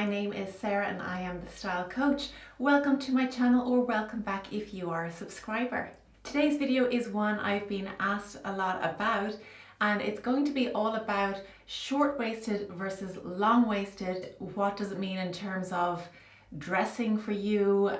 my name is Sarah and I am the Style Coach. Welcome to my channel, or welcome back if you are a subscriber. Today's video is one I've been asked a lot about, and it's going to be all about short-waisted versus long-waisted. What does it mean in terms of dressing for you,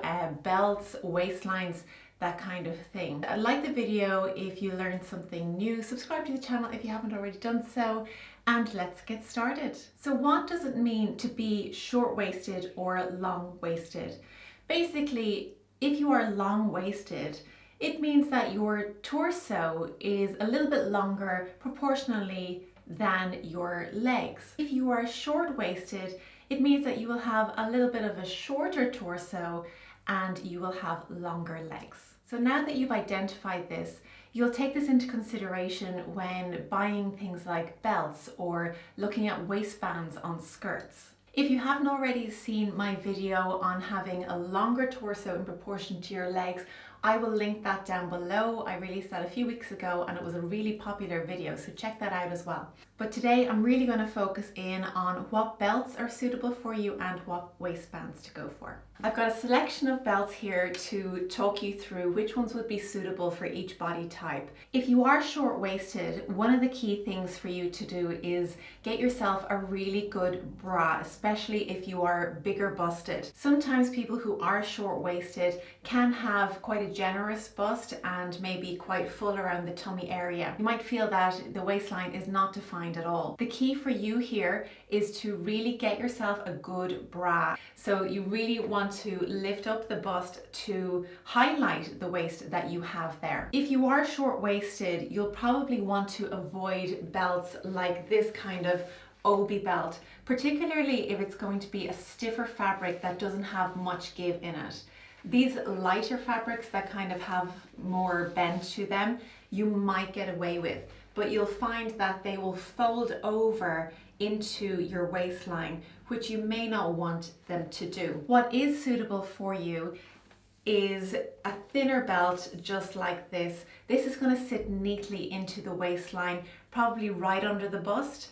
belts, waistlines, that kind of thing. Like the video if you learned something new, subscribe to the channel if you haven't already done so, and let's get started. So what does it mean to be short-waisted or long-waisted? Basically, if you are long-waisted, it means that your torso is a little bit longer proportionally than your legs. If you are short-waisted, it means that you will have a little bit of a shorter torso and you will have longer legs. So now that you've identified this, you'll take this into consideration when buying things like belts or looking at waistbands on skirts. If you haven't already seen my video on having a longer torso in proportion to your legs, I will link that down below. I released that a few weeks ago and it was a really popular video, so check that out as well. But today I'm really going to focus in on what belts are suitable for you and what waistbands to go for. I've got a selection of belts here to talk you through which ones would be suitable for each body type. If you are short-waisted, one of the key things for you to do is get yourself a really good bra, especially if you are bigger busted. Sometimes people who are short-waisted can have quite a generous bust and maybe quite full around the tummy area. You might feel that the waistline is not defined at all. The key for you here is to really get yourself a good bra. So you really want to lift up the bust to highlight the waist that you have there. If you are short-waisted, you'll probably want to avoid belts like this kind of obi belt, particularly if it's going to be a stiffer fabric that doesn't have much give in it. These lighter fabrics that kind of have more bend to them, you might get away with, but you'll find that they will fold over into your waistline, which you may not want them to do. What is suitable for you is a thinner belt just like this. This is going to sit neatly into the waistline, probably right under the bust.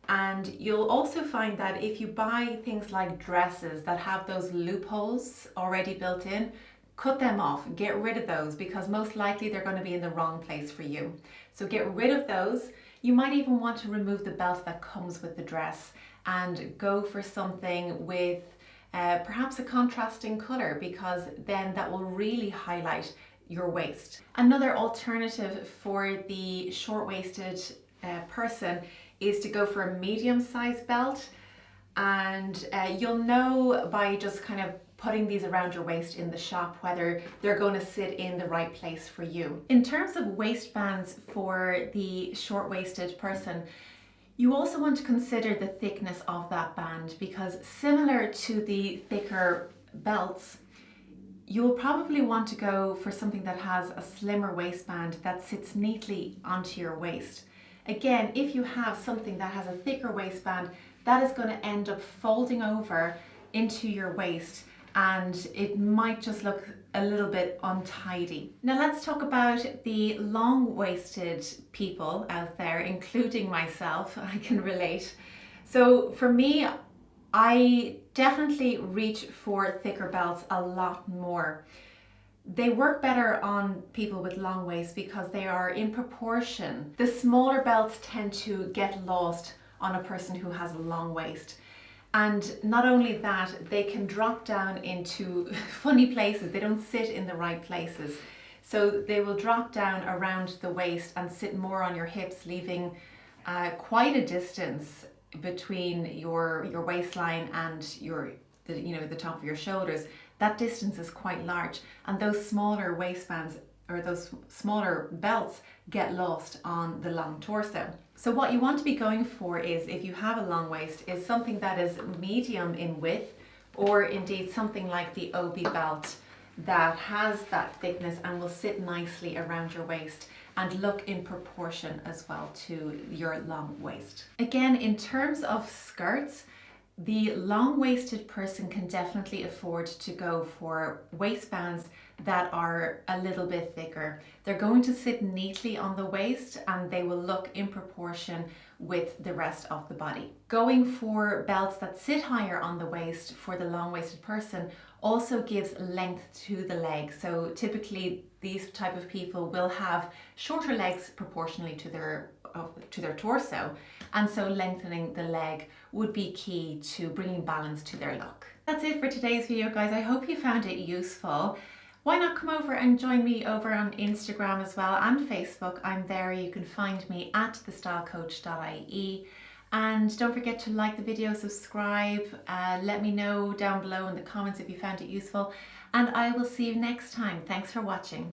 And you'll also find that if you buy things like dresses that have those loopholes already built in, cut them off, get rid of those, because most likely they're going to be in the wrong place for you. So get rid of those. You might even want to remove the belt that comes with the dress and go for something with perhaps a contrasting color, because then that will really highlight your waist. Another alternative for the short-waisted person is to go for a medium-sized belt, and you'll know by just kind of putting these around your waist in the shop whether they're going to sit in the right place for you. In terms of waistbands for the short-waisted person, you also want to consider the thickness of that band, because similar to the thicker belts, you'll probably want to go for something that has a slimmer waistband that sits neatly onto your waist. Again, if you have something that has a thicker waistband, that is going to end up folding over into your waist and it might just look a little bit untidy. Now let's talk about the long-waisted people out there, including myself. I can relate. So for me, I definitely reach for thicker belts a lot more. They work better on people with long waists because they are in proportion. The smaller belts tend to get lost on a person who has a long waist. And not only that, they can drop down into funny places. They don't sit in the right places. So they will drop down around the waist and sit more on your hips, leaving quite a distance between your waistline and the top of your shoulders. That distance is quite large, and those smaller waistbands or those smaller belts get lost on the long torso. So what you want to be going for is, if you have a long waist, is something that is medium in width, or indeed something like the obi belt that has that thickness and will sit nicely around your waist and look in proportion as well to your long waist. Again, in terms of skirts, the long-waisted person can definitely afford to go for waistbands that are a little bit thicker. They're going to sit neatly on the waist and they will look in proportion with the rest of the body. Going for belts that sit higher on the waist for the long-waisted person also gives length to the leg. So typically these type of people will have shorter legs proportionally to their torso, and so lengthening the leg would be key to bringing balance to their look. That's it for today's video, guys. I hope you found it useful. Why not come over and join me over on Instagram as well and Facebook. I'm there. You can find me at thestylecoach.ie. And don't forget to like the video, subscribe, let me know down below in the comments if you found it useful. And I will see you next time. Thanks for watching.